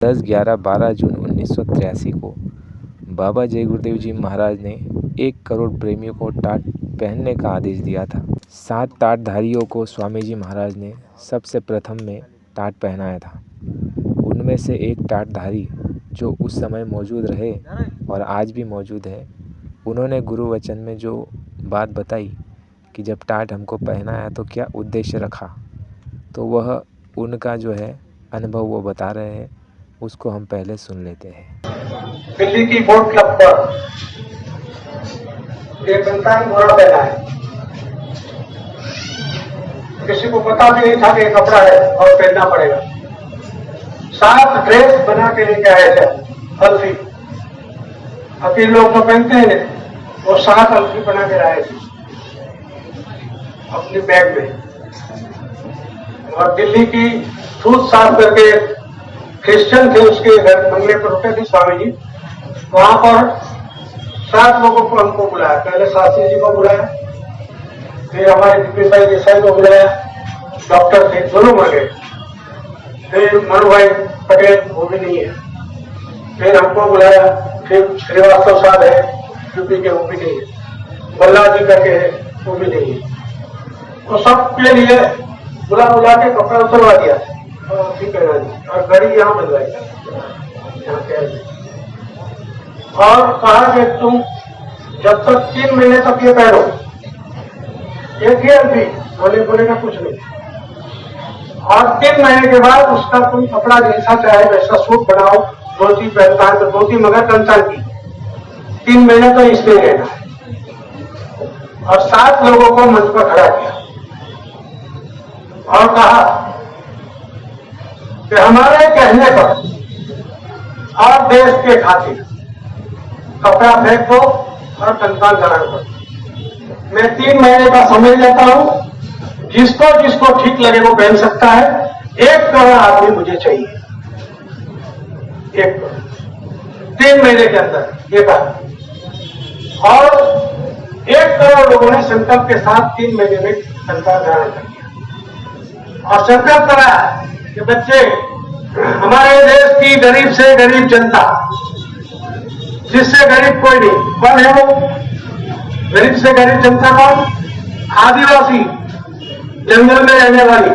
10, 11, 12 जून 1983 को बाबा जय गुरुदेव जी महाराज ने 1 करोड़ प्रेमियों को टाट पहनने का आदेश दिया था। 7 टाटधारियों को स्वामी जी महाराज ने सबसे प्रथम में टाट पहनाया था। उनमें से एक टाटधारी जो उस समय मौजूद रहे और आज भी मौजूद है, उन्होंने गुरु वचन में जो बात बताई कि जब टाट हमको पहनाया तो क्या उद्देश्य रखा, तो वह उनका जो है अनुभव वो बता रहे हैं। उसको हम पहले सुन लेते हैं। दिल्ली की बोट क्लब पर एक संतान घोड़ा पहना है। किसी को पता भी नहीं था कि कपड़ा है और पहनना पड़ेगा। 7 ड्रेस बना के लेके आए थे, हल्फी। अकेले लोग तो पहनते हैं, वो 7 हल्फी बना के लाए थे अपने बैग में। और दिल्ली की दूध साफ करके क्रिश्चियन थे, उसके घर बंगले पर रुके थे स्वामी जी। वहां पर 7 लोगों को हमको बुलाया। पहले शास्त्री जी को बुलाया, फिर हमारे दीपेश भाई देसाई को बुलाया, डॉक्टर थे, दोनों मर गए। फिर मनु भाई पटेल, वो भी नहीं है। फिर हमको बुलाया, फिर श्रीवास्तव साहब है यूपी के, वो भी नहीं है। बल्ला जी करके है, वो भी नहीं है। तो सबके लिए बुला के कपड़ा उतरवा दिया और घड़ी यहाँ बनवाई, और कहा कि तुम जब तक 3 महीने तक ये पहनो, एक ही भी बोले का कुछ नहीं। और 3 महीने के बाद उसका तुम कपड़ा जैसा चाहे वैसा सूट बनाओ, धोती पहनता है तो धोती, मगर कंचन की। 3 महीने तो इसमें रहना है। और 7 लोगों को मंच पर खड़ा किया और कहा कि हमारे कहने पर और देश के खातिर कपड़ा फेंक दो और कंकाल धारण करो। मैं 3 महीने का समय लेता हूं, जिसको जिसको ठीक लगे वो पहन सकता है। 1 करोड़ आदमी मुझे चाहिए, 1 करोड़ 3 महीने के अंदर ये कहा। और 1 करोड़ लोगों ने संकल्प के साथ 3 महीने में कंकाल धारण कर दिया और संकल्प करा कि बच्चे, हमारे देश की गरीब से गरीब जनता, जिससे गरीब कोई नहीं, कौन है वो गरीब से गरीब जनता? कौन? आदिवासी, जंगल में रहने वाली।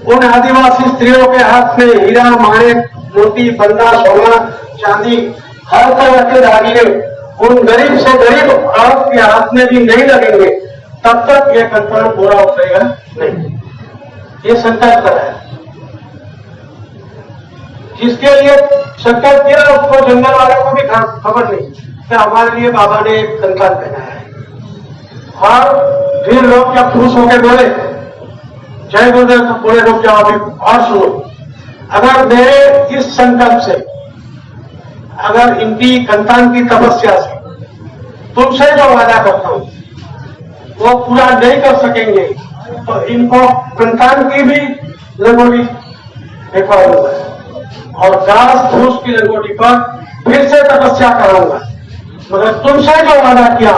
उन आदिवासी स्त्रियों के हाथ में हीरा, माणिक, मोती, बंदा, सोना, चांदी, हर तरह के दागिने उन गरीब से गरीब औरत के हाथ में भी नहीं लगेंगे, तब तक ये कंकड़ पूरा उतरेगा नहीं। ये संकल्प करा है। जिसके लिए संकल्प किया उसको जंगल वाले को भी खबर नहीं कि हमारे लिए बाबा ने एक संकल्प पहनाया है। और फिर लोग जब खुश होकर बोले जय गुरुदेव, तो बोले लोग जाओ अभी और सुनो। अगर मेरे इस संकल्प से, अगर इनकी संतान की तपस्या से तुमसे जो वादा करता हूं वो पूरा नहीं कर सकेंगे, तो इनको संतान की भी लंगोटी दिखा दूंगा और घास फूस की लंगोटी पर फिर से तपस्या कराऊंगा। मगर तुमसे जो वादा किया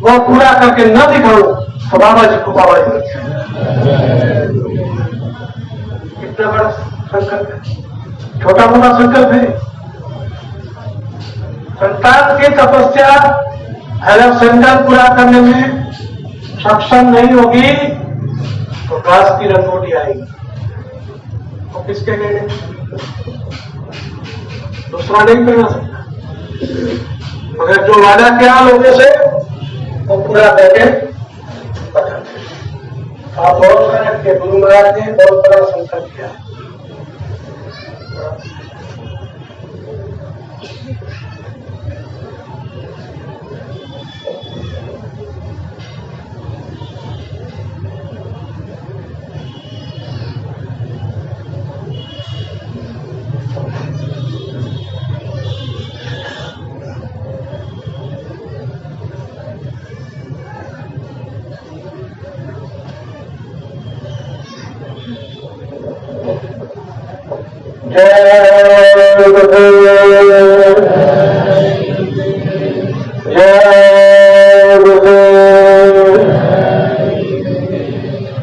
वो पूरा करके न दिखाऊं तो बाबा जी को बाबा जी। कितना बड़ा संकल्प है, छोटा मोटा संकल्प है। संतान की तपस्या अगर संकल्प पूरा करने में सक्षम नहीं होगी तो घास की लंगोटी आएगी, तो किसके कहने? दूसरा नहीं करना सकता। मगर जो वादा किया लोगों से वो पूरा करके बताते। आप बहुत मेहनत के, गुरु महाराज ने बहुत बड़ा संकल्प किया।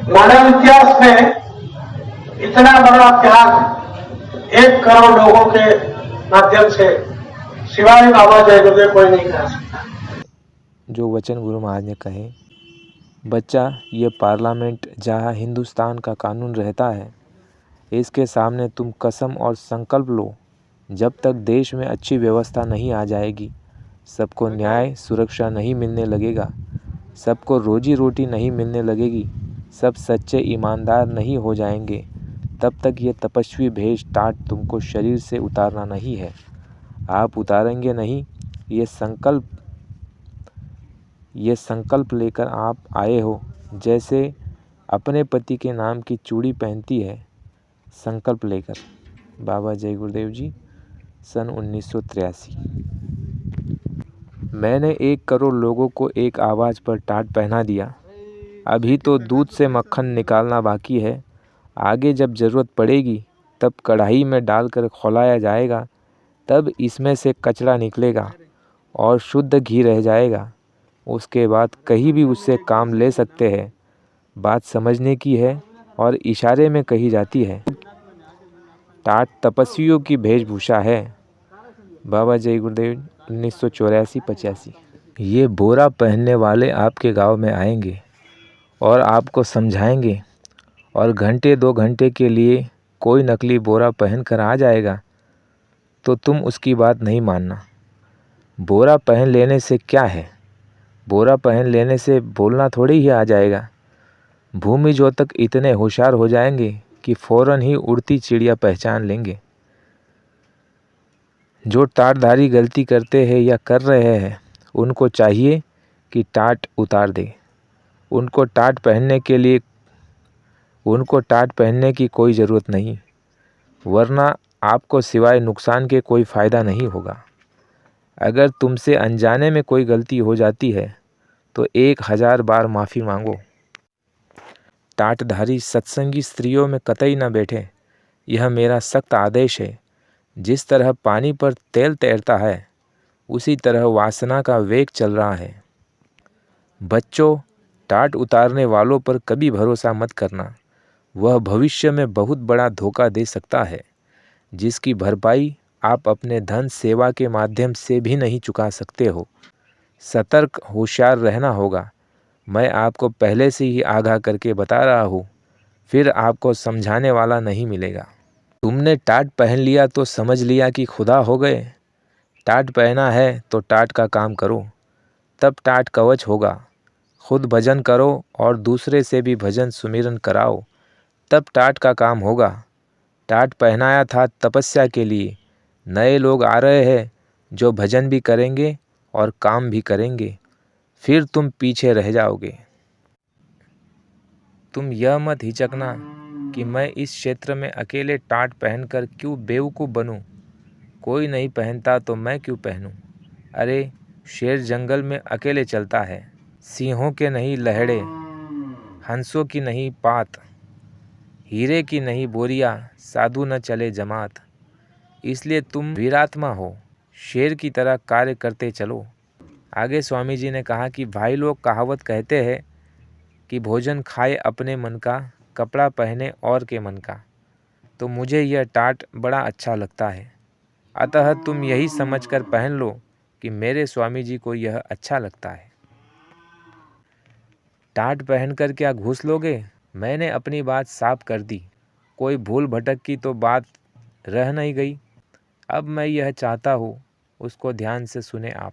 मानव इतिहास में इतना बड़ा त्याग 1 करोड़ लोगों के माध्यम से सिवाय बाबा जय गुरुदेव कोई नहीं करा सकता। जो वचन गुरु महाराज ने कहे, बच्चा, ये पार्लियामेंट जहाँ हिंदुस्तान का कानून रहता है, इसके सामने तुम कसम और संकल्प लो, जब तक देश में अच्छी व्यवस्था नहीं आ जाएगी, सबको न्याय सुरक्षा नहीं मिलने लगेगा, सबको रोजी रोटी नहीं मिलने लगेगी, सब सच्चे ईमानदार नहीं हो जाएंगे, तब तक ये तपस्वी भेष टाट तुमको शरीर से उतारना नहीं है। आप उतारेंगे नहीं, ये संकल्प लेकर आप आए हो, जैसे अपने पति के नाम की चूड़ी पहनती है, संकल्प लेकर। बाबा जय गुरुदेव जी, सन 1983। मैंने 1 करोड़ लोगों को एक आवाज़ पर टाट पहना दिया। अभी तो दूध से मक्खन निकालना बाकी है। आगे जब ज़रूरत पड़ेगी तब कढ़ाई में डालकर खौलाया जाएगा, तब इसमें से कचरा निकलेगा और शुद्ध घी रह जाएगा। उसके बाद कहीं भी उससे काम ले सकते हैं। बात समझने की है और इशारे में कही जाती है। टाट तपस्वियों की वेशभूषा है। बाबा जय गुरुदेव 1984-85। ये बोरा पहनने वाले आपके गांव में आएंगे और आपको समझाएंगे, और घंटे 2 घंटे के लिए कोई नकली बोरा पहन कर आ जाएगा तो तुम उसकी बात नहीं मानना। बोरा पहन लेने से क्या है? बोरा पहन लेने से बोलना थोड़ी ही आ जाएगा। भूमि जो तक इतने होशियार हो जाएंगे कि फ़ौरन ही उड़ती चिड़िया पहचान लेंगे। जो टाटधारी गलती करते हैं या कर रहे हैं, उनको चाहिए कि टाट उतार दे। उनको टाट पहनने की कोई ज़रूरत नहीं, वरना आपको सिवाय नुकसान के कोई फ़ायदा नहीं होगा। अगर तुमसे अनजाने में कोई गलती हो जाती है तो 1000 बार माफ़ी मांगो। टाटधारी सत्संगी स्त्रियों में कतई न बैठे, यह मेरा सख्त आदेश है। जिस तरह पानी पर तेल तैरता है, उसी तरह वासना का वेग चल रहा है। बच्चों, टाट उतारने वालों पर कभी भरोसा मत करना। वह भविष्य में बहुत बड़ा धोखा दे सकता है, जिसकी भरपाई आप अपने धन सेवा के माध्यम से भी नहीं चुका सकते हो। सतर्क होशियार रहना होगा। मैं आपको पहले से ही आगाह करके बता रहा हूँ, फिर आपको समझाने वाला नहीं मिलेगा। तुमने टाट पहन लिया तो समझ लिया कि खुदा हो गए। टाट पहना है तो टाट का काम करो, तब टाट कवच होगा। खुद भजन करो और दूसरे से भी भजन सुमिरन कराओ, तब टाट का काम होगा। टाट पहनाया था तपस्या के लिए। नए लोग आ रहे हैं जो भजन भी करेंगे और काम भी करेंगे, फिर तुम पीछे रह जाओगे। तुम यह मत हिचकना कि मैं इस क्षेत्र में अकेले टाट पहनकर क्यों बेवकूफ़ बनूं। कोई नहीं पहनता तो मैं क्यों पहनूं। अरे, शेर जंगल में अकेले चलता है। सिंहों के नहीं लहड़े, हंसों की नहीं पात, हीरे की नहीं बोरिया, साधु न चले जमात। इसलिए तुम वीरात्मा हो, शेर की तरह कार्य करते चलो। आगे स्वामी जी ने कहा कि भाई लोग कहावत कहते हैं कि भोजन खाए अपने मन का, कपड़ा पहने और के मन का। तो मुझे यह टाट बड़ा अच्छा लगता है, अतः तुम यही समझकर पहन लो कि मेरे स्वामी जी को यह अच्छा लगता है। टाट पहनकर क्या घूस लोगे? मैंने अपनी बात साफ कर दी। कोई भूल भटक की तो बात रह नहीं गई। अब मैं यह चाहता हूँ उसको ध्यान से सुने आप।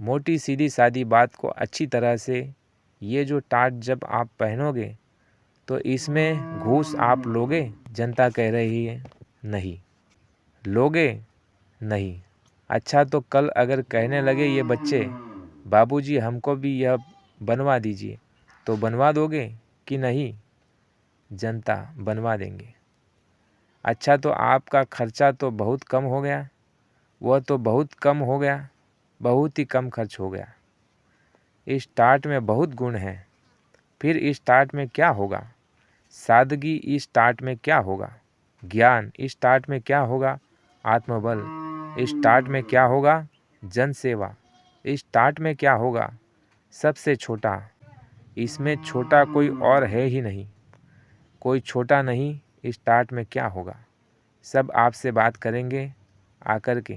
मोटी सीधी सादी बात को अच्छी तरह से, ये जो टाट जब आप पहनोगे तो इसमें घूस आप लोगे? जनता कह रही है नहीं। लोगे? नहीं। अच्छा, तो कल अगर कहने लगे ये बच्चे, बाबूजी हमको भी यह बनवा दीजिए, तो बनवा दोगे कि नहीं? जनता बनवा देंगे। अच्छा, तो आपका खर्चा तो बहुत कम हो गया। वह तो बहुत कम हो गया, बहुत ही कम खर्च हो गया। इस टाट में बहुत गुण हैं। फिर इस टाट में क्या होगा? सादगी इस टाट में क्या होगा? ज्ञान इस टाट में क्या होगा? आत्मबल इस टाट में क्या होगा? जन सेवा इस टाट में क्या होगा? सबसे छोटा, इसमें छोटा कोई और है ही नहीं। कोई छोटा नहीं, इस टाट में क्या होगा? सब आपसे बात करेंगे आकर के,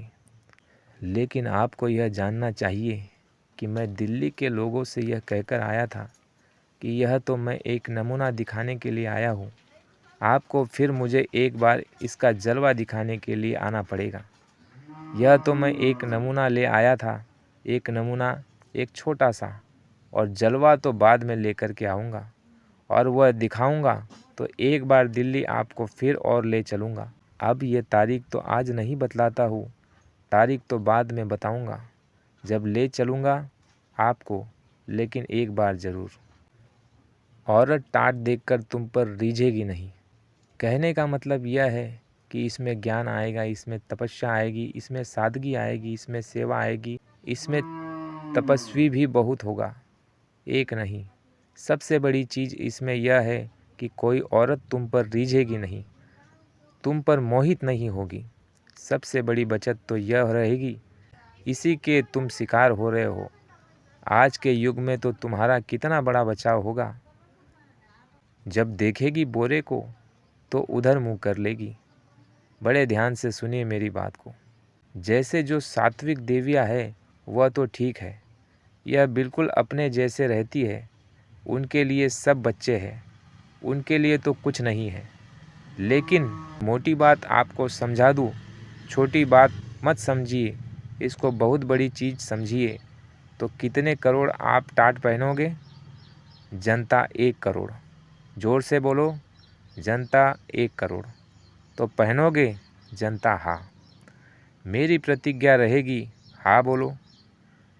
लेकिन आपको यह जानना चाहिए कि मैं दिल्ली के लोगों से यह कहकर आया था कि यह तो मैं एक नमूना दिखाने के लिए आया हूँ। आपको फिर मुझे एक बार इसका जलवा दिखाने के लिए आना पड़ेगा। यह तो मैं एक नमूना ले आया था, एक नमूना, एक छोटा सा, और जलवा तो बाद में लेकर के आऊँगा और वह दिखाऊँगा तो एक बार दिल्ली आपको फिर और ले चलूँगा। अब ये तारीख तो आज नहीं बतलाता हूँ, तारीख तो बाद में बताऊँगा जब ले चलूँगा आपको, लेकिन एक बार ज़रूर। औरत टाट देखकर तुम पर रीझेगी नहीं। कहने का मतलब यह है कि इसमें ज्ञान आएगा, इसमें तपस्या आएगी, इसमें सादगी आएगी, इसमें सेवा आएगी, इसमें तपस्वी भी बहुत होगा, एक नहीं। सबसे बड़ी चीज़ इसमें यह है कि कोई औरत तुम पर रीझेगी नहीं, तुम पर मोहित नहीं होगी। सबसे बड़ी बचत तो यह रहेगी, इसी के तुम शिकार हो रहे हो। आज के युग में तो तुम्हारा कितना बड़ा बचाव होगा। जब देखेगी बोरे को तो उधर मुंह कर लेगी। बड़े ध्यान से सुनिए मेरी बात को। जैसे जो सात्विक देवियाँ है वह तो ठीक है, यह बिल्कुल अपने जैसे रहती है, उनके लिए सब बच्चे हैं, उनके लिए तो कुछ नहीं है। लेकिन मोटी बात आपको समझा दूँ, छोटी बात मत समझिए, इसको बहुत बड़ी चीज़ समझिए। तो कितने करोड़ आप टाट पहनोगे? जनता 1 करोड़। ज़ोर से बोलो, जनता 1 करोड़। तो पहनोगे? जनता हाँ। मेरी प्रतिज्ञा रहेगी, हाँ बोलो।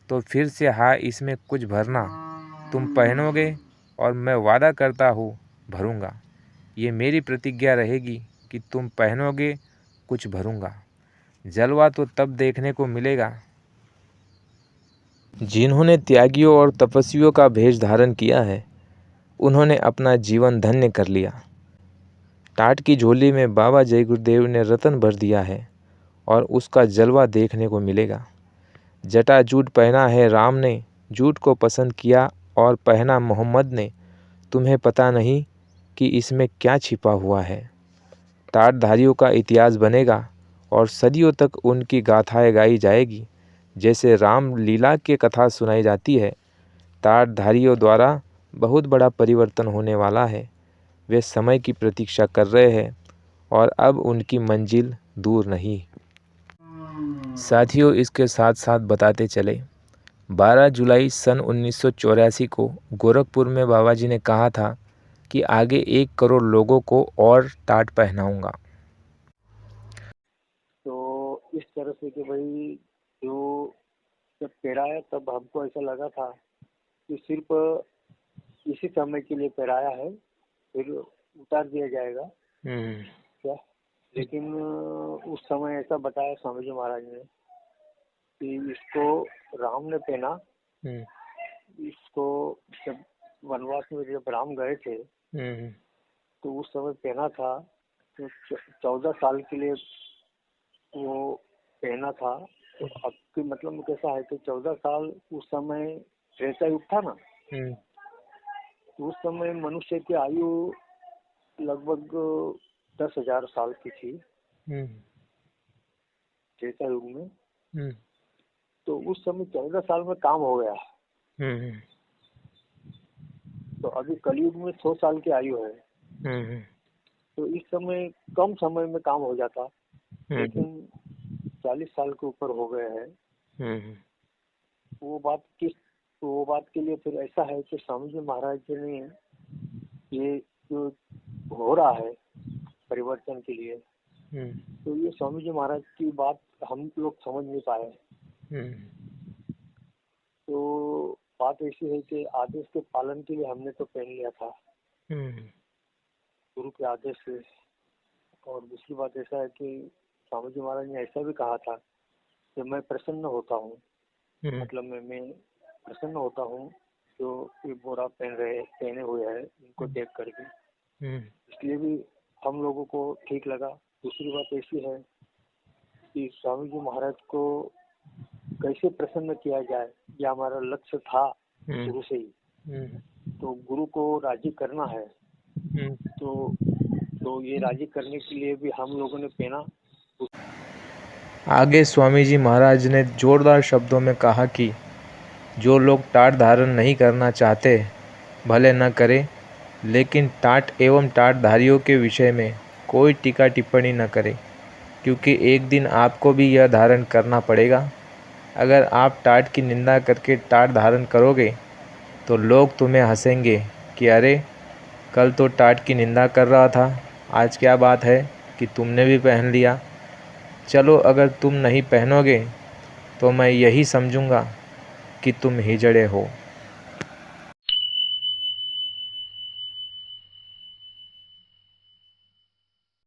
तो फिर से हाँ इसमें कुछ भरना। तुम पहनोगे और मैं वादा करता हूँ भरूँगा। ये मेरी प्रतिज्ञा रहेगी कि तुम पहनोगे, कुछ भरूँगा। जलवा तो तब देखने को मिलेगा जिन्होंने त्यागियों और तपस्वियों का भेष धारण किया है, उन्होंने अपना जीवन धन्य कर लिया। टाट की झोली में बाबा जय गुरुदेव ने रतन भर दिया है और उसका जलवा देखने को मिलेगा। जटाजूट पहना है राम ने, जूट को पसंद किया और पहना मोहम्मद ने। तुम्हें पता नहीं कि इसमें क्या छिपा हुआ है। टाटधारियों का इतिहास बनेगा और सदियों तक उनकी गाथाएं गाई जाएगी। जैसे राम लीला की कथा सुनाई जाती है, टाटधारियों द्वारा बहुत बड़ा परिवर्तन होने वाला है। वे समय की प्रतीक्षा कर रहे हैं और अब उनकी मंजिल दूर नहीं। साथियों, इसके साथ साथ बताते चले, 12 जुलाई सन 1984 को गोरखपुर में बाबा जी ने कहा था कि आगे 1 करोड़ लोगों को और टाट पहनाऊंगा। तो इस तरह से कि भाई जो जब पहराया तब हमको ऐसा लगा था कि सिर्फ इसी समय के लिए पहराया है, फिर उतार दिया जाएगा क्या। लेकिन उस समय ऐसा बताया स्वामी जी महाराज ने कि इसको राम ने पहना। इसको जब वनवास में जब राम गए थे तो उस समय पहना था, तो 14 साल के लिए वो पहना था। तो अब के मतलब में कैसा है कि 14 साल उस समय त्रेता युग था ना, तो उस समय मनुष्य की आयु लगभग 10,000 साल की थी त्रेता युग में। तो उस समय 14 साल में काम हो गया। तो अभी कलयुग में 100 साल की आयु है। तो इस समय कम समय में काम हो जाता, लेकिन 40 साल के ऊपर हो गए हैं। वो बात के लिए फिर ऐसा है कि स्वामी जी महाराज जी ने ये जो हो रहा है परिवर्तन के लिए, तो ये स्वामी जी महाराज की बात हम लोग समझ नहीं पाए। तो बात ऐसी है कि आदेश के पालन के लिए हमने तो पहन लिया था गुरु के आदेश से। और दूसरी बात ऐसा है कि स्वामी जी महाराज ने ऐसा भी कहा था कि मैं प्रसन्न होता हूँ, मतलब मैं प्रसन्न होता हूँ जो ये बोरा पहने हुए है इनको देख करके, इसलिए भी हम लोगों को ठीक लगा। दूसरी बात ऐसी है कि स्वामी जी महाराज को कैसे प्रसन्न किया जाए, यह हमारा लक्ष्य था शुरू से ही। तो गुरु को राजी करना है, तो तो ये राजी करने के लिए भी हम लोगों ने पहना। आगे स्वामी जी महाराज ने जोरदार शब्दों में कहा कि जो लोग टाट धारण नहीं करना चाहते भले न करें, लेकिन टाट एवं टाटधारियों के विषय में कोई टीका टिप्पणी न करें, क्योंकि एक दिन आपको भी यह धारण करना पड़ेगा। अगर आप टाट की निंदा करके टाट धारण करोगे तो लोग तुम्हें हंसेंगे कि अरे कल तो टाट की निंदा कर रहा था, आज क्या बात है कि तुमने भी पहन लिया। चलो अगर तुम नहीं पहनोगे तो मैं यही समझूंगा कि तुम हिजड़े हो।